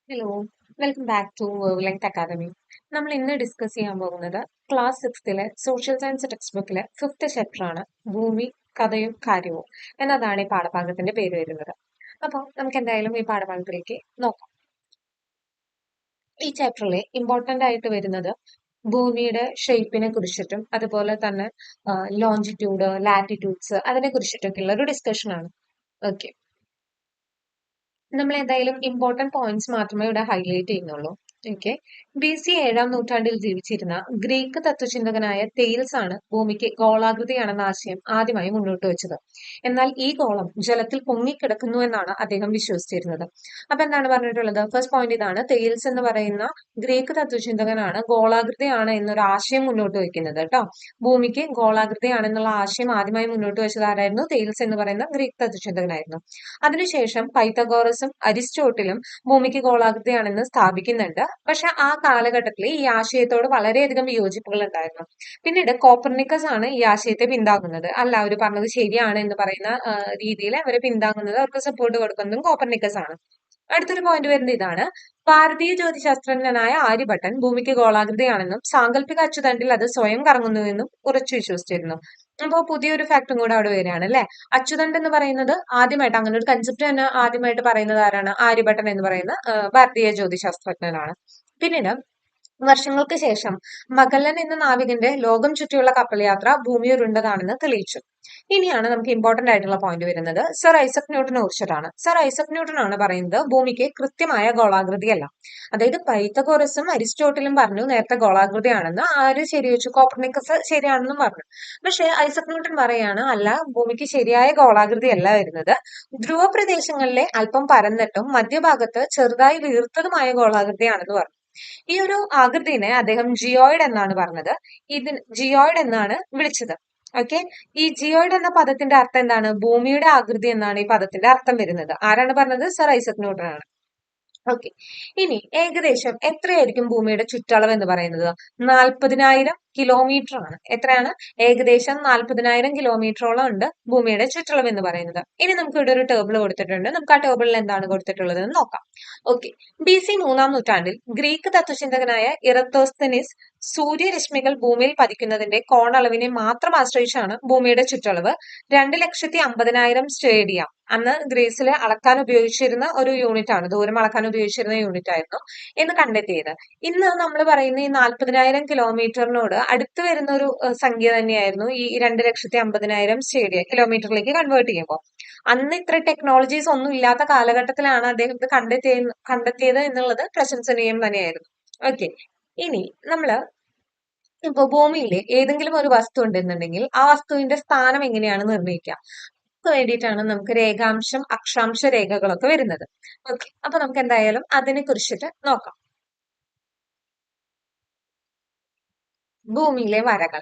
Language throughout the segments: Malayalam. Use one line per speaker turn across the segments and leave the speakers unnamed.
Hello, welcome back to Wavelength Academy. നമ്മൾ ഇന്ന് ഡിസ്കസ് ചെയ്യാൻ പോകുന്നത് ക്ലാസ് 6ലെ സോഷ്യൽ സയൻസ് ടെക്സ്റ്റ് ബുക്കിലെ 5th ചാപ്റ്റർ ആണ് ഭൂമി, കഥയും കാര്യവും എന്നതാണ് ഈ പാഠഭാഗത്തിന്റെ പേര് വരുന്നത്. അപ്പോൾ നമുക്ക് എന്തായാലും ഈ പാഠഭാഗത്തിലേക്ക് നോക്കാം. ഈ ചാപ്റ്ററിലെ ഇമ്പോർട്ടന്റ് ആയിട്ട് വരുന്നത് ഭൂമിയുടെ ഷേപ്പിനെ കുറിച്ചിട്ടും അതുപോലെ തന്നെ ലോഞ്ചിറ്റ്യൂഡ്, ലാറ്റിറ്റ്യൂഡ്സ് അതിനെ കുറിച്ചിട്ടൊക്കെയുള്ള ഒരു ഡിസ്കഷൻ ആണ്. ഓക്കെ, നമ്മൾ എന്തായാലും ഇമ്പോർട്ടന്റ് പോയിന്റ്സ് മാത്രമേ ഇവിടെ ഹൈലൈറ്റ് ചെയ്യുന്നുള്ളൂ. ഓക്കെ, BC 7ാം നൂറ്റാണ്ടിൽ ജീവിച്ചിരുന്ന ഗ്രീക്ക് തത്വചിന്തകനായ തെയിൽസ് ആണ് ഭൂമിക്ക് ഗോളാകൃതിയാണെന്ന ആശയം ആദ്യമായി മുന്നോട്ട് വെച്ചത്. എന്നാൽ ഈ ഗോളം ജലത്തിൽ പൊങ്ങിക്കിടക്കുന്നു എന്നാണ് അദ്ദേഹം വിശ്വസിച്ചിരുന്നത്. അപ്പൊ എന്താണ് പറഞ്ഞിട്ടുള്ളത്? ഫസ്റ്റ് പോയിന്റ് ഇതാണ്, തെയിൽസ് എന്ന് പറയുന്ന ഗ്രീക്ക് തത്വചിന്തകനാണ് ഗോളാകൃതിയാണ് എന്നൊരു ആശയം മുന്നോട്ട് വെക്കുന്നത് കേട്ടോ. ഭൂമിക്ക് ഗോളാകൃതിയാണെന്നുള്ള ആശയം ആദ്യമായി മുന്നോട്ട് വെച്ചത് ആരായിരുന്നു? തെയിൽസ് എന്ന് പറയുന്ന ഗ്രീക്ക് തത്വചിന്തകനായിരുന്നു. അതിനുശേഷം പൈത്തഗോറസും അരിസ്റ്റോട്ടിലും ഭൂമിക്ക് ഗോളാകൃതിയാണെന്ന് സ്ഥാപിക്കുന്നുണ്ട്. പക്ഷെ ആ കാലഘട്ടത്തിൽ ഈ ആശയത്തോട് വളരെയധികം വിയോജിപ്പുകൾ ഉണ്ടായിരുന്നു. പിന്നീട് കോപ്പർനിക്കസ് ആണ് ഈ ആശയത്തെ പിന്താങ്ങുന്നത്. അല്ല, അവർ പറഞ്ഞത് ശരിയാണ് എന്ന് പറയുന്ന രീതിയിൽ അവരെ പിന്താങ്ങുന്നത്, അവർക്ക് സപ്പോർട്ട് കൊടുക്കുന്നതും കോപ്പർനിക്കസ് ആണ്. അടുത്തൊരു പോയിന്റ് വരുന്നത് ഇതാണ്, ഭാരതീയ ജ്യോതിശാസ്ത്രജ്ഞനായ ആര്യഭട്ടൻ ഭൂമിക്ക് ഗോളാകൃതിയാണെന്നും സാങ്കല്പിക അച്ചുതണ്ടിൽ അത് സ്വയം കറങ്ങുന്നുവെന്നും ഉറച്ചു വിശ്വസിച്ചിരുന്നു. അപ്പോൾ പുതിയൊരു ഫാക്ടും കൂടെ അവിടെ വരികയാണ് അല്ലെ. അച്ചുതണ്ട് എന്ന് പറയുന്നത് ആദ്യമായിട്ട്, അങ്ങനെ ഒരു കൺസെപ്റ്റ് തന്നെ ആദ്യമായിട്ട് പറയുന്നത് ആരാണ്? ആര്യഭട്ടൻ എന്ന് പറയുന്ന ഭാരതീയ ജ്യോതിശാസ്ത്രജ്ഞനാണ്. പിന്നീട് വർഷങ്ങൾക്ക് ശേഷം മഗല്ലൻ എന്ന നാവികന്റെ ലോകം ചുറ്റിയുള്ള കപ്പൽ യാത്ര ഭൂമി ഉരുണ്ടതാണെന്ന് തെളിയിച്ചു. ഇനിയാണ് നമുക്ക് ഇമ്പോർട്ടന്റ് ആയിട്ടുള്ള പോയിന്റ് വരുന്നത്, സർ ഐസക് ന്യൂട്ടനെ കുറിച്ചിട്ടാണ്. സർ ഐസക് ന്യൂട്ടൻ ആണ് പറയുന്നത് ഭൂമിക്ക് കൃത്യമായ ഗോളാകൃതിയല്ല. അതായത് പൈത്തഗോറസും അരിസ്റ്റോട്ടിലും പറഞ്ഞു നേരത്തെ ഗോളാകൃതിയാണെന്ന്, ആര് ശരി വെച്ചു? കോപ്പർനിക്കസ് ശരിയാണെന്നും പറഞ്ഞു. പക്ഷെ ഐസക് ന്യൂട്ടൻ പറയാണ് അല്ല, ഭൂമിക്ക് ശരിയായ ഗോളാകൃതിയല്ല വരുന്നത്, ധ്രുവ പ്രദേശങ്ങളിലെ അല്പം പരന്നിട്ടും മധ്യഭാഗത്ത് ചെറുതായി വീർത്തതുമായ ഗോളാകൃതിയാണെന്ന് പറഞ്ഞു. ഈ ഒരു ആകൃതിനെ അദ്ദേഹം ജിയോയിഡ് എന്നാണ് പറഞ്ഞത്. ജിയോയിഡ് എന്നാണ് വിളിച്ചത്. ഓക്കെ, ഈ ജിയോയിഡ് എന്ന പദത്തിന്റെ അർത്ഥം എന്താണ്? ഭൂമിയുടെ ആകൃതി എന്നാണ് ഈ പദത്തിന്റെ അർത്ഥം വരുന്നത്. ആരാണ് പറഞ്ഞത്? സർ ഐസക് ന്യൂട്ടൻ ആണ്. ഓക്കെ, ഇനി ഏകദേശം എത്രയായിരിക്കും ഭൂമിയുടെ ചുറ്റളവ് എന്ന് പറയുന്നത്? 40,000 കിലോമീറ്റർ ആണ്. എത്രയാണ്? ഏകദേശം 40,000 കിലോമീറ്ററോളം ഉണ്ട് ഭൂമിയുടെ ചുറ്റളവ് എന്ന് പറയുന്നത്. ഇനി നമുക്ക് ഇവിടെ ഒരു ടേബിൾ കൊടുത്തിട്ടുണ്ട്. നമുക്ക് ആ ടേബിളിൽ എന്താണ് കൊടുത്തിട്ടുള്ളത് എന്ന് നോക്കാം. ഓക്കെ, BC 3ാം നൂറ്റാണ്ടിൽ ഗ്രീക്ക് തത്വചിന്തകനായ ഇറത്തോസ്തനിസ് സൂര്യരശ്മികൾ ഭൂമിയിൽ പതിക്കുന്നതിന്റെ കോണളവിനെ മാത്രം ആശ്രയിച്ചാണ് ഭൂമിയുടെ ചുറ്റളവ് 2,50,000 സ്റ്റേഡിയ, അന്ന് ഗ്രീസിൽ അളക്കാൻ ഉപയോഗിച്ചിരുന്ന ഒരു യൂണിറ്റ് ആണ്, ദൂരം അളക്കാൻ ഉപയോഗിച്ചിരുന്ന യൂണിറ്റ് ആയിരുന്നു, എന്ന് കണ്ടെത്തിയത്. ഇന്ന് നമ്മൾ പറയുന്ന ഈ 40,000 കിലോമീറ്ററിനോട് അടുത്ത് വരുന്ന ഒരു സംഖ്യ തന്നെയായിരുന്നു ഈ 2,50,000 സ്റ്റേഡിയ കിലോമീറ്ററിലേക്ക് കൺവേർട്ട് ചെയ്യുമ്പോൾ. അന്ന് ഇത്ര ടെക്നോളജീസ് ഒന്നും ഇല്ലാത്ത കാലഘട്ടത്തിലാണ് അദ്ദേഹം ഇത് കണ്ടെത്തിയത് എന്നുള്ളത് പ്രശംസനീയം തന്നെയായിരുന്നു. ഓക്കെ, ഇനി നമ്മള് ഇപ്പൊ ഭൂമിയിലെ ഏതെങ്കിലും ഒരു വസ്തു ഉണ്ടെന്നുണ്ടെങ്കിൽ ആ വസ്തുവിന്റെ സ്ഥാനം എങ്ങനെയാണ് നിർണ്ണയിക്കുക? വേണ്ടിയിട്ടാണ് നമുക്ക് രേഖാംശം, അക്ഷാംശ രേഖകളൊക്കെ വരുന്നത്. ഓക്കെ, അപ്പൊ നമുക്ക് എന്തായാലും അതിനെ കുറിച്ചിട്ട് നോക്കാം. ഭൂമിയിലെ വരകൾ.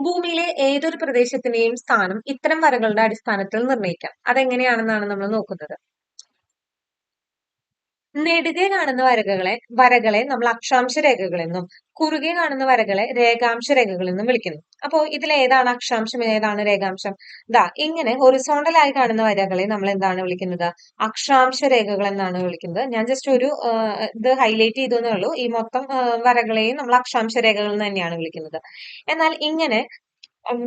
ഭൂമിയിലെ ഏതൊരു പ്രദേശത്തിന്റെയും സ്ഥാനം ഇത്തരം വരകളുടെ അടിസ്ഥാനത്തിൽ നിർണ്ണയിക്കാം. അതെങ്ങനെയാണെന്നാണ് നമ്മൾ നോക്കുന്നത്. നെടുകെ കാണുന്ന വരകളെ നമ്മൾ അക്ഷാംശ രേഖകളെന്നും കുറുകെ കാണുന്ന വരകളെ രേഖാംശ രേഖകളെന്നും വിളിക്കുന്നു. അപ്പോ ഇതിൽ ഏതാണ് അക്ഷാംശം, ഏതാണ് രേഖാംശം? ദാ ഇങ്ങനെ ഹൊറിസോണ്ടൽ ആയി കാണുന്ന വരകളെ നമ്മൾ എന്താണ് വിളിക്കുന്നത്? അക്ഷാംശ രേഖകൾ എന്നാണ് വിളിക്കുന്നത്. ഞാൻ ജസ്റ്റ് ഒരു ഇത് ഹൈലൈറ്റ് ചെയ്തു എന്നേ ഉള്ളൂ. ഈ മൊത്തം വരകളെയും നമ്മൾ അക്ഷാംശ രേഖകൾ എന്ന് തന്നെയാണ് വിളിക്കുന്നത്. എന്നാൽ ഇങ്ങനെ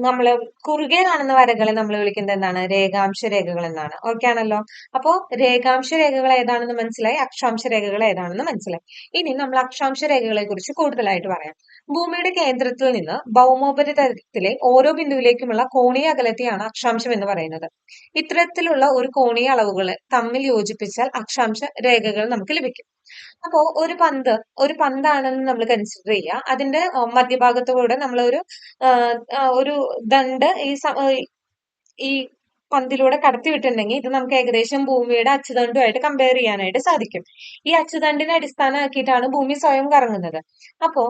നമ്മള് കുറുകെ കാണുന്ന വരകളെ നമ്മൾ വിളിക്കുന്നത് എന്താണ്? രേഖാംശ രേഖകൾ എന്നാണ്. ഓക്കെ ആണല്ലോ. അപ്പോ രേഖാംശ രേഖകൾ ഏതാണെന്ന് മനസ്സിലായി, അക്ഷാംശ രേഖകൾ ഏതാണെന്ന് മനസ്സിലായി. ഇനി നമ്മൾ അക്ഷാംശ രേഖകളെ കുറിച്ച് കൂടുതലായിട്ട് പറയാം. ഭൂമിയുടെ കേന്ദ്രത്തിൽ നിന്ന് ഭൗമോപരിതലത്തിലെ ഓരോ ബിന്ദുവിലേക്കുമുള്ള കോണീയ അകലത്തെയാണ് അക്ഷാംശം എന്ന് പറയുന്നത്. ഇത്തരത്തിലുള്ള ഒരു കോണീയ അളവുകൾ തമ്മിൽ യോജിപ്പിച്ചാൽ അക്ഷാംശ രേഖകൾ നമുക്ക് ലഭിക്കും. അപ്പോ ഒരു പന്താണെന്ന് നമ്മൾ കൺസിഡർ ചെയ്യുക. അതിന്റെ മധ്യഭാഗത്തുകൂടെ നമ്മൾ ഒരു ദണ്ട് ഈ പന്തിലൂടെ കടത്തിവിട്ടിട്ടുണ്ടെങ്കിൽ ഇത് നമുക്ക് ഏകദേശം ഭൂമിയുടെ അച്ചുതണ്ടുമായിട്ട് കമ്പയർ ചെയ്യാനായിട്ട് സാധിക്കും. ഈ അച്ചുതണ്ടിനെ അടിസ്ഥാനമാക്കിയിട്ടാണ് ഭൂമി സ്വയം കറങ്ങുന്നത്. അപ്പോ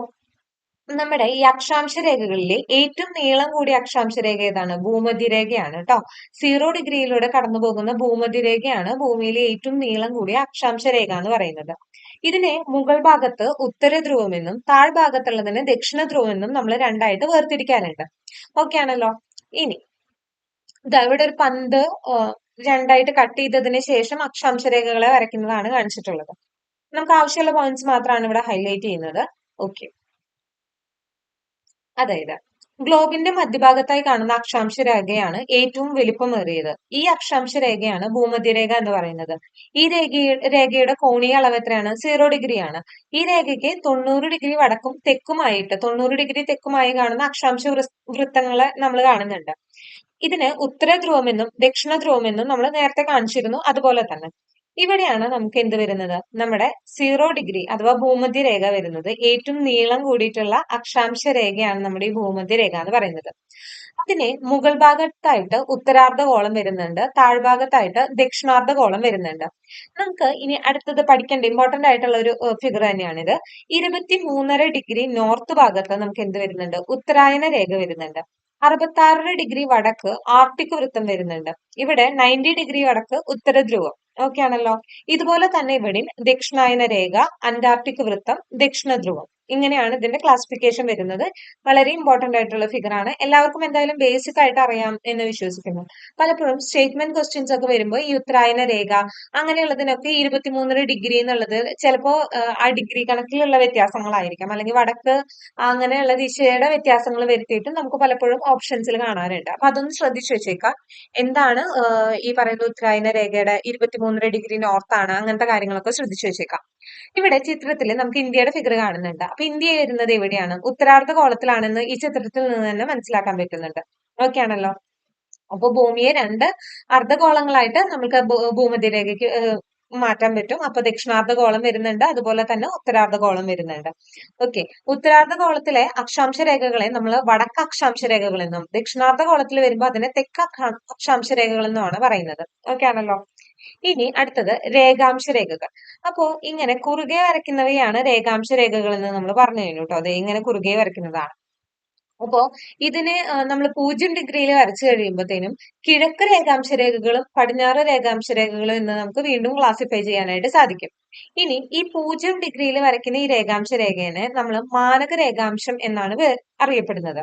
നമ്മുടെ ഈ അക്ഷാംശ രേഖകളിലെ ഏറ്റവും നീളം കൂടിയ അക്ഷാംശ രേഖ ഏതാണ്? ഭൂമധ്യരേഖയാണ് കേട്ടോ. 0 ഡിഗ്രിയിലൂടെ കടന്നു പോകുന്ന ഭൂമധ്യരേഖയാണ് ഭൂമിയിലെ ഏറ്റവും നീളം കൂടിയ അക്ഷാംശ രേഖ എന്ന് പറയുന്നത്. ഇതിനെ മുകൾ ഭാഗത്ത് ഉത്തര ധ്രുവമെന്നും താഴ്ഭാഗത്തുള്ളതിനെ ദക്ഷിണ ധ്രുവമെന്നും നമ്മൾ രണ്ടായിട്ട് വേർതിരിക്കാറുണ്ട്. ഓക്കെ ആണല്ലോ. ഇനി ഇതാ ഇവിടെ ഒരു പന്ത് രണ്ടായിട്ട് കട്ട് ചെയ്തതിന് ശേഷം അക്ഷാംശ രേഖകളെ വരയ്ക്കുന്നതാണ് കാണിച്ചിട്ടുള്ളത്. നമുക്ക് ആവശ്യമുള്ള പോയിന്റ്സ് മാത്രമാണ് ഇവിടെ ഹൈലൈറ്റ് ചെയ്യുന്നത്. ഓക്കെ, അതായത് ഗ്ലോബിന്റെ മധ്യഭാഗത്തായി കാണുന്ന അക്ഷാംശ രേഖയാണ് ഏറ്റവും വലിപ്പമേറിയത്. ഈ അക്ഷാംശ രേഖയാണ് ഭൂമധ്യരേഖ എന്ന് പറയുന്നത്. ഈ രേഖയുടെ കോണീയ അളവ് എത്രയാണ്? 0 ആണ്. ഈ രേഖയ്ക്ക് 90 വടക്കും തെക്കുമായിട്ട് 90 തെക്കുമായി കാണുന്ന അക്ഷാംശ വൃത്തങ്ങളെ നമ്മൾ കാണുന്നുണ്ട്. ഇതിന് ഉത്തര ധ്രുവമെന്നും ദക്ഷിണ ധ്രുവമെന്നും നമ്മൾ നേരത്തെ കാണിച്ചിരുന്നു. അതുപോലെ തന്നെ ഇവിടെയാണ് നമുക്ക് എന്ത് വരുന്നത്? നമ്മുടെ 0 അഥവാ ഭൂമധ്യരേഖ വരുന്നത്. ഏറ്റവും നീളം കൂടിയിട്ടുള്ള അക്ഷാംശ രേഖയാണ് നമ്മുടെ ഈ ഭൂമധ്യരേഖ എന്ന് പറയുന്നത്. അതിന് മുകൾ ഭാഗത്തായിട്ട് ഉത്തരാർദ്ധഗോളം വരുന്നുണ്ട്, താഴ്ഭാഗത്തായിട്ട് ദക്ഷിണാർദ്ധഗോളം വരുന്നുണ്ട്. നമുക്ക് ഇനി അടുത്തത് പഠിക്കേണ്ട ഇമ്പോർട്ടന്റ് ആയിട്ടുള്ള ഒരു ഫിഗർ തന്നെയാണിത്. 23.5 നോർത്ത് ഭാഗത്ത് നമുക്ക് എന്ത് വരുന്നുണ്ട്? ഉത്തരായന രേഖ വരുന്നുണ്ട്. 66 വടക്ക് ആർട്ടിക് വൃത്തം വരുന്നുണ്ട്. ഇവിടെ 90 വടക്ക് ഉത്തര ധ്രുവം. ഓക്കെ ആണല്ലോ. ഇതുപോലെ തന്നെ ഇവിടെയും ദക്ഷിണായന രേഖ, അന്റാർട്ടിക് വൃത്തം, ദക്ഷിണ ധ്രുവം. ഇങ്ങനെയാണ് ഇതിന്റെ ക്ലാസിഫിക്കേഷൻ വരുന്നത്. വളരെ ഇമ്പോർട്ടന്റ് ആയിട്ടുള്ള ഫിഗർ ആണ്. എല്ലാവർക്കും എന്തായാലും ബേസിക് ആയിട്ട് അറിയാം എന്ന് വിശ്വസിക്കുന്നു. പലപ്പോഴും സ്റ്റേറ്റ്മെന്റ് ക്വസ്റ്റ്യൻസ് ഒക്കെ വരുമ്പോൾ ഈ ഉത്തരായന രേഖ അങ്ങനെയുള്ളതിനൊക്കെ 23 എന്നുള്ളത് ചിലപ്പോ ആ ഡിഗ്രി കണക്കിലുള്ള വ്യത്യാസങ്ങളായിരിക്കാം, അല്ലെങ്കിൽ വടക്ക് അങ്ങനെയുള്ള ദിശയുടെ വ്യത്യാസങ്ങൾ വരുത്തിയിട്ട് നമുക്ക് പലപ്പോഴും ഓപ്ഷൻസിൽ കാണാറുണ്ട്. അപ്പൊ അതൊന്ന് ശ്രദ്ധിച്ചു വെച്ചേക്കാം. എന്താണ് ഈ പറയുന്ന ഉത്തരായന രേഖയുടെ 23 നോർത്ത് ആണ്, അങ്ങനത്തെ കാര്യങ്ങളൊക്കെ ശ്രദ്ധിച്ചു വെച്ചേക്കാം. ഇവിടെ ചിത്രത്തിൽ നമുക്ക് ഇന്ത്യയുടെ ഫിഗർ കാണുന്നുണ്ട്. അപ്പൊ ഇന്ത്യ വരുന്നത് എവിടെയാണ്? ഉത്തരാർദ്ധഗോളത്തിലാണെന്ന് ഈ ചിത്രത്തിൽ നിന്ന് തന്നെ മനസ്സിലാക്കാൻ പറ്റുന്നുണ്ട്. ഓക്കെ ആണല്ലോ. അപ്പൊ ഭൂമിയെ 2 അർദ്ധഗോളങ്ങളായിട്ട് നമുക്ക് ഭൂമധ്യരേഖയ്ക്ക് മാറ്റാൻ പറ്റും. അപ്പൊ ദക്ഷിണാർദ്ധഗോളം വരുന്നുണ്ട്, അതുപോലെ തന്നെ ഉത്തരാർദ്ധഗോളം വരുന്നുണ്ട്. ഓക്കെ, ഉത്തരാർദ്ധഗോളത്തിലെ അക്ഷാംശ രേഖകളെ നമ്മൾ വടക്ക് അക്ഷാംശ രേഖകൾ എന്നും ദക്ഷിണാർദ്ധഗോളത്തിൽ വരുമ്പോൾ അതിനെ തെക്ക് അക്ഷാംശ രേഖകൾ എന്നുമാണ് പറയുന്നത്. ഓക്കെ ആണല്ലോ. ഇനി അടുത്തത് രേഖാംശ രേഖകൾ. അപ്പോ ഇങ്ങനെ കുറുകെ വരയ്ക്കുന്നവയാണ് രേഖാംശ രേഖകൾ എന്ന് നമ്മൾ പറഞ്ഞു കഴിഞ്ഞു കേട്ടോ. അതെ, ഇങ്ങനെ കുറുകെ വരയ്ക്കുന്നതാണ്. അപ്പോ ഇതിന് നമ്മൾ 0 വരച്ചു കഴിയുമ്പോഴത്തേനും കിഴക്ക് രേഖാംശ രേഖകളും പടിഞ്ഞാറ് രേഖാംശ രേഖകളും എന്ന് നമുക്ക് വീണ്ടും ക്ലാസിഫൈ ചെയ്യാനായിട്ട് സാധിക്കും. ഇനി ഈ 0 വരയ്ക്കുന്ന ഈ രേഖാംശ രേഖയെ നമ്മൾ മാനക രേഖാംശം എന്നാണ് അറിയപ്പെടുന്നത്.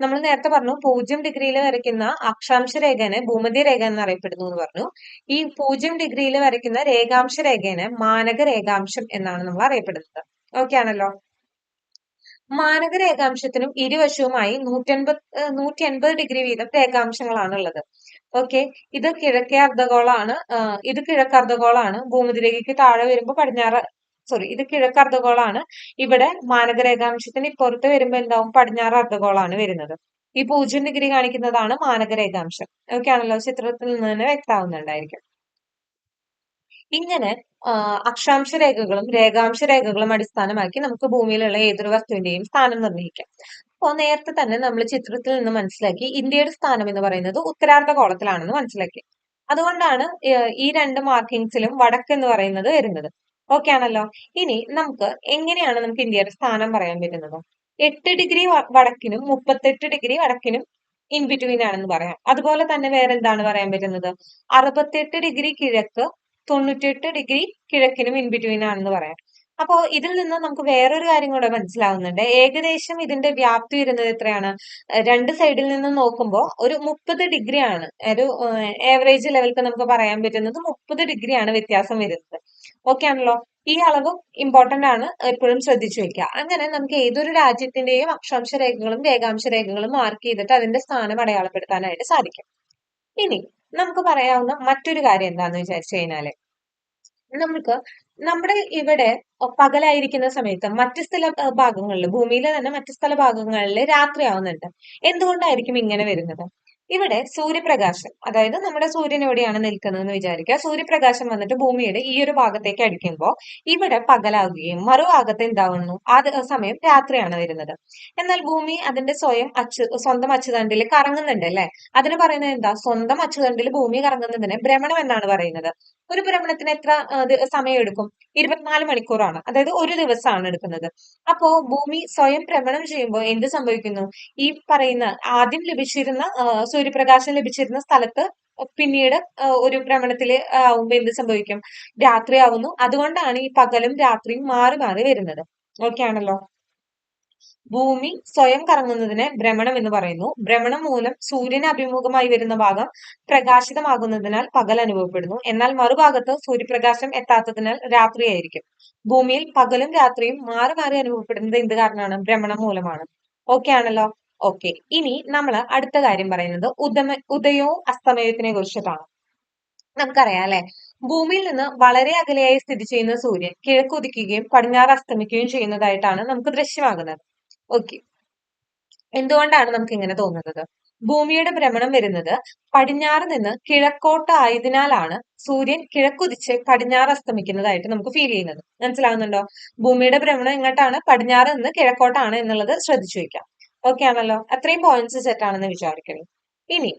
നമ്മൾ നേരത്തെ പറഞ്ഞു 0 വരയ്ക്കുന്ന അക്ഷാംശ രേഖനെ ഭൂമധ്യ രേഖ എന്നറിയപ്പെടുന്നു എന്ന് പറഞ്ഞു. ഈ 0 വരയ്ക്കുന്ന രേഖാംശ രേഖനെ മാനക രേഖാംശം എന്നാണ് നമ്മൾ അറിയപ്പെടുന്നത്. ഓക്കെ ആണല്ലോ. മാനക രേഖാംശത്തിനും ഇരുവശവുമായി 180 വീതം രേഖാംശങ്ങളാണ് ഉള്ളത്. ഓക്കെ, ഇത് കിഴക്കേ അർദ്ധഗോളാണ്. ഇത് കിഴക്ക് അർദ്ധഗോളാണ്. ഭൂമധ്യരേഖയ്ക്ക് താഴെ വരുമ്പോൾ പടിഞ്ഞാറ്, സോറി, ഇത് കിഴക്ക് അർദ്ധഗോളാണ്. ഇവിടെ മാനക രേഖാംശത്തിന് ഇപ്പുറത്ത് വരുമ്പോൾ എന്താവും? പടിഞ്ഞാറ് അർദ്ധഗോളാണ് വരുന്നത്. ഈ 0 കാണിക്കുന്നതാണ് മാനക രേഖാംശം. ഓക്കെ ആണല്ലോ. ചിത്രത്തിൽ നിന്ന് തന്നെ വ്യക്തമാവുന്നുണ്ടായിരിക്കും. ഇങ്ങനെ അക്ഷാംശ രേഖകളും രേഖാംശ രേഖകളും അടിസ്ഥാനമാക്കി നമുക്ക് ഭൂമിയിലുള്ള ഏതൊരു വസ്തുവിന്റെയും സ്ഥാനം നിർണ്ണയിക്കാം. അപ്പോൾ നേരത്തെ തന്നെ നമ്മൾ ചിത്രത്തിൽ നിന്ന് മനസ്സിലാക്കി ഇന്ത്യയുടെ സ്ഥാനം എന്ന് പറയുന്നത് ഉത്തരാർദ്ധഗോളത്തിലാണെന്ന് മനസ്സിലാക്കി. അതുകൊണ്ടാണ് ഈ 2 മാർക്കിങ്സിലും വടക്ക് എന്ന് പറയുന്നത് വരുന്നത്. ഓക്കെ ആണല്ലോ. ഇനി നമുക്ക് എങ്ങനെയാണ് നമുക്ക് ഇന്ത്യയുടെ സ്ഥാനം പറയാൻ പറ്റുന്നത്? 8 വടക്കിനും 38 വടക്കിനും ഇൻ ബിറ്റ്വീൻ ആണെന്ന് പറയാം. അതുപോലെ തന്നെ വേറെ എന്താണ് പറയാൻ പറ്റുന്നത്? 68 കിഴക്ക്, 98 കിഴക്കിനും ഇൻ ബിറ്റ്വീൻ ആണെന്ന് പറയാം. അപ്പോ ഇതിൽ നിന്ന് നമുക്ക് വേറൊരു കാര്യം കൂടെ മനസ്സിലാവുന്നുണ്ട്. ഏകദേശം ഇതിന്റെ വ്യാപ്തി വരുന്നത് എത്രയാണ്? 2 സൈഡിൽ നിന്ന് നോക്കുമ്പോൾ ഒരു 30 ആണ്. ഒരു ആവറേജ് ലെവൽക്ക് നമുക്ക് പറയാൻ പറ്റുന്നത് 30 ആണ് വ്യത്യാസം വരുന്നത്. ഓക്കെ ആണല്ലോ. ഈ അളവ് ഇമ്പോർട്ടന്റ് ആണ്, എപ്പോഴും ശ്രദ്ധിച്ചു വെക്കുക. അങ്ങനെ നമുക്ക് ഏതൊരു രാജ്യത്തിന്റെയും അക്ഷാംശ രേഖകളും രേഖാംശ രേഖകളും മാർക്ക് ചെയ്തിട്ട് അതിന്റെ സ്ഥാനം അടയാളപ്പെടുത്താനായിട്ട് സാധിക്കും. ഇനി നമുക്ക് പറയാവുന്ന മറ്റൊരു കാര്യം എന്താന്ന് വിചാരിച്ചു കഴിഞ്ഞാല്, നമുക്ക് നമ്മുടെ ഇവിടെ പകലായിരിക്കുന്ന സമയത്ത് മറ്റ് സ്ഥല ഭാഗങ്ങളിൽ, ഭൂമിയിലെ തന്നെ മറ്റ് സ്ഥല ഭാഗങ്ങളിൽ രാത്രിയാവുന്നുണ്ട്. എന്തുകൊണ്ടായിരിക്കും ഇങ്ങനെ വരുന്നത്? ഇവിടെ സൂര്യപ്രകാശം, അതായത് നമ്മുടെ സൂര്യൻ എവിടെയാണ് നിൽക്കുന്നതെന്ന് വിചാരിക്കുക. സൂര്യപ്രകാശം വന്നിട്ട് ഭൂമിയുടെ ഈ ഒരു ഭാഗത്തേക്ക് അടിക്കുമ്പോൾ ഇവിടെ പകലാവുകയും മറുഭാഗത്ത് എന്താവുന്നു? ആ സമയം രാത്രിയാണ് വരുന്നത്. എന്നാൽ ഭൂമി അതിന്റെ സ്വന്തം അച്ചുതണ്ടിൽ കറങ്ങുന്നുണ്ട് അല്ലെ? അതിന് പറയുന്നത് എന്താ? സ്വന്തം അച്ചുതണ്ടിൽ ഭൂമി കറങ്ങുന്നതിന് ഭ്രമണം എന്നാണ് പറയുന്നത്. ഒരു ഭ്രമണത്തിന് എത്ര സമയം എടുക്കും? 24 മണിക്കൂറാണ്, അതായത് ഒരു ദിവസമാണ് എടുക്കുന്നത്. അപ്പോ ഭൂമി സ്വയം ഭ്രമണം ചെയ്യുമ്പോൾ എന്ത് സംഭവിക്കുന്നു? ഈ പറയുന്ന ആദ്യം ലഭിച്ചിരുന്ന സൂര്യപ്രകാശം ലഭിച്ചിരുന്ന സ്ഥലത്ത് പിന്നീട് ഒരു ഭ്രമണത്തില് ആവുമ്പോ എന്ത് സംഭവിക്കും? രാത്രിയാവുന്നു. അതുകൊണ്ടാണ് ഈ പകലും രാത്രിയും മാറി മാറി വരുന്നത്. ഓക്കെ ആണല്ലോ. ഭൂമി സ്വയം കറങ്ങുന്നതിനെ ഭ്രമണം എന്ന് പറയുന്നു. ഭ്രമണം മൂലം സൂര്യന് അഭിമുഖമായി വരുന്ന ഭാഗം പ്രകാശിതമാകുന്നതിനാൽ പകൽ അനുഭവപ്പെടുന്നു. എന്നാൽ മറുഭാഗത്ത് സൂര്യപ്രകാശം എത്താത്തതിനാൽ രാത്രിയായിരിക്കും. ഭൂമിയിൽ പകലും രാത്രിയും മാറി മാറി അനുഭവപ്പെടുന്നത് എന്ത് കാരണമാണ്? ഭ്രമണം മൂലമാണ്. ഓക്കെ ആണല്ലോ? ഓക്കെ. ഇനി നമ്മൾ അടുത്ത കാര്യം പറയുന്നത് ഉദയവും അസ്തമയത്തിനെ കുറിച്ചിട്ടാണ്. നമുക്കറിയാം അല്ലെ, ഭൂമിയിൽ നിന്ന് വളരെ അകലെയായി സ്ഥിതി ചെയ്യുന്ന സൂര്യൻ കിഴക്കുദിക്കുകയും പടിഞ്ഞാറ് അസ്തമിക്കുകയും ചെയ്യുന്നതായിട്ടാണ് നമുക്ക് ദൃശ്യമാകുന്നത്. ഓക്കെ. എന്തുകൊണ്ടാണ് നമുക്ക് ഇങ്ങനെ തോന്നുന്നത്? ഭൂമിയുടെ ഭ്രമണം വരുന്നത് പടിഞ്ഞാറ് നിന്ന് കിഴക്കോട്ട് ആയതിനാലാണ് സൂര്യൻ കിഴക്കുദിച്ച് പടിഞ്ഞാറ് അസ്തമിക്കുന്നതായിട്ട് നമുക്ക് ഫീൽ ചെയ്യുന്നത്. മനസ്സിലാകുന്നുണ്ടോ? ഭൂമിയുടെ ഭ്രമണം എങ്ങോട്ടാണ്? പടിഞ്ഞാറ് നിന്ന് കിഴക്കോട്ടാണ് എന്നുള്ളത് ശ്രദ്ധിച്ചു വെക്കാം. ഓക്കെ ആണല്ലോ? അത്രയും പോയിന്റ്സ് സെറ്റ് ആണെന്ന് വിചാരിക്കുന്നു. ഇനി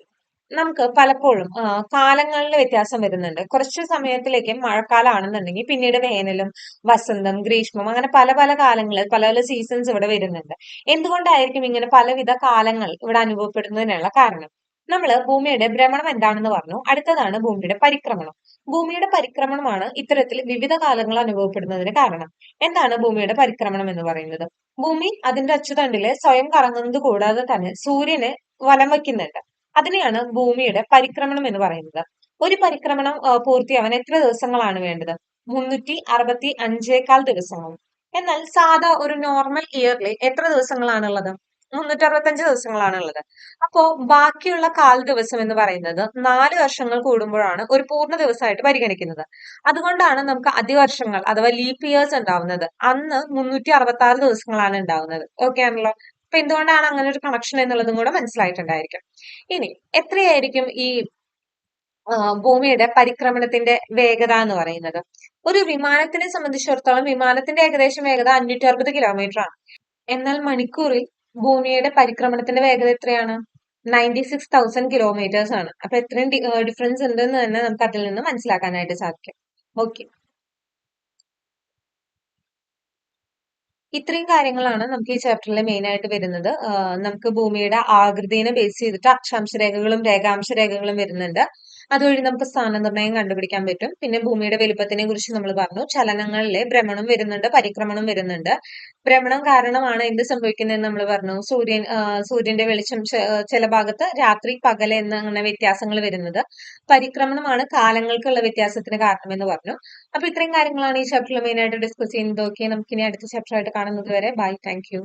നമുക്ക് പലപ്പോഴും കാലങ്ങളിൽ വ്യത്യാസം വരുന്നുണ്ട്. കുറച്ചു സമയത്തിലേക്ക് മഴക്കാലമാണെന്നുണ്ടെങ്കിൽ പിന്നീട് വേനലും വസന്തം, ഗ്രീഷ്മം, അങ്ങനെ പല പല കാലങ്ങളിൽ പല പല സീസൺസ് ഇവിടെ വരുന്നുണ്ട്. എന്തുകൊണ്ടായിരിക്കും ഇങ്ങനെ പലവിധ കാലങ്ങൾ ഇവിടെ അനുഭവപ്പെടുന്നതിനുള്ള കാരണം? നമ്മൾ ഭൂമിയുടെ ഭ്രമണം എന്താണെന്ന് പറഞ്ഞു. അടുത്തതാണ് ഭൂമിയുടെ പരിക്രമണം. ഭൂമിയുടെ പരിക്രമണമാണ് ഇത്തരത്തിൽ വിവിധ കാലങ്ങൾ അനുഭവപ്പെടുന്നതിന് കാരണം. എന്താണ് ഭൂമിയുടെ പരിക്രമണം എന്ന് പറയുന്നത്? ഭൂമി അതിന്റെ അച്ചുതണ്ടില് സ്വയം കറങ്ങുന്നത് കൂടാതെ തന്നെ സൂര്യനെ വലം വയ്ക്കുന്നുണ്ട്. അതിനെയാണ് ഭൂമിയുടെ പരിക്രമണം എന്ന് പറയുന്നത്. ഒരു പരിക്രമണം പൂർത്തിയാവാൻ എത്ര ദിവസങ്ങളാണ് വേണ്ടത്? 365 ദിവസങ്ങൾ. എന്നാൽ സാധാ ഒരു നോർമൽ ഇയറിൽ എത്ര ദിവസങ്ങളാണുള്ളത്? 365 ദിവസങ്ങളാണുള്ളത്. അപ്പോ ബാക്കിയുള്ള കാൽ ദിവസം എന്ന് പറയുന്നത് 4 വർഷങ്ങൾ കൂടുമ്പോഴാണ് ഒരു പൂർണ്ണ ദിവസമായിട്ട് പരിഗണിക്കുന്നത്. അതുകൊണ്ടാണ് നമുക്ക് അതിവർഷങ്ങൾ അഥവാ ലീപ്പ് ഇയേഴ്സ് ഉണ്ടാവുന്നത്. അന്ന് 366 ദിവസങ്ങളാണ് ഉണ്ടാവുന്നത്. ഓക്കെ ആണല്ലോ? അപ്പൊ എന്തുകൊണ്ടാണ് അങ്ങനെ ഒരു കണക്ഷൻ എന്നുള്ളതും കൂടെ മനസ്സിലായിട്ടുണ്ടായിരിക്കും. ഇനി എത്രയായിരിക്കും ഈ ഭൂമിയുടെ പരിക്രമണത്തിന്റെ വേഗത എന്ന് പറയുന്നത്? ഒരു വിമാനത്തിനെ സംബന്ധിച്ചിടത്തോളം വിമാനത്തിന്റെ ഏകദേശം വേഗത 560 കിലോമീറ്റർ ആണ്. എന്നാൽ മണിക്കൂറിൽ ഭൂമിയുടെ പരിക്രമണത്തിന്റെ വേഗത എത്രയാണ്? 96,000 കിലോമീറ്റേഴ്സ് ആണ്. അപ്പൊ എത്രയും ഡിഫറൻസ് ഉണ്ടെന്ന് തന്നെ നമുക്ക് അതിൽ നിന്ന് മനസ്സിലാക്കാനായിട്ട് സാധിക്കും. ഓക്കെ. ഇത്രയും കാര്യങ്ങളാണ് നമുക്ക് ഈ ചാപ്റ്ററിൽ മെയിൻ ആയിട്ട് വരുന്നത്. നമുക്ക് ഭൂമിയുടെ ആകൃതിയെ ബേസ് ചെയ്തിട്ട് അക്ഷാംശ രേഖകളും രേഖാംശ രേഖകളും വരുന്നുണ്ട്. അതുവഴി നമുക്ക് സ്ഥാനനിർണ്ണയം കണ്ടുപിടിക്കാൻ പറ്റും. പിന്നെ ഭൂമിയുടെ വലുപ്പത്തിനെ കുറിച്ച് നമ്മൾ പറഞ്ഞു. ചലനങ്ങളിലെ ഭ്രമണം വരുന്നുണ്ട്, പരിക്രമണം വരുന്നുണ്ട്. ഭ്രമണം കാരണമാണ് എന്ത് സംഭവിക്കുന്നതെന്ന് നമ്മൾ പറഞ്ഞു. സൂര്യന്റെ വെളിച്ചം ചില ഭാഗത്ത് രാത്രി പകൽ എന്ന് അങ്ങനെ വ്യത്യാസങ്ങൾ വരുന്നത്. പരിക്രമണമാണ് കാലങ്ങൾക്കുള്ള വ്യത്യാസത്തിന് കാരണമെന്ന് പറഞ്ഞു. അപ്പൊ ഇത്രയും കാര്യങ്ങളാണ് ഈ ചാപ്റ്ററിൽ മെയിൻ ആയിട്ട് ഡിസ്കസ് ചെയ്യുന്നത്. ഓക്കെ, നമുക്ക് ഇനി അടുത്ത ചാപ്റ്റർ ആയിട്ട് കാണുന്നത് വരെ ബൈ, താങ്ക് യു.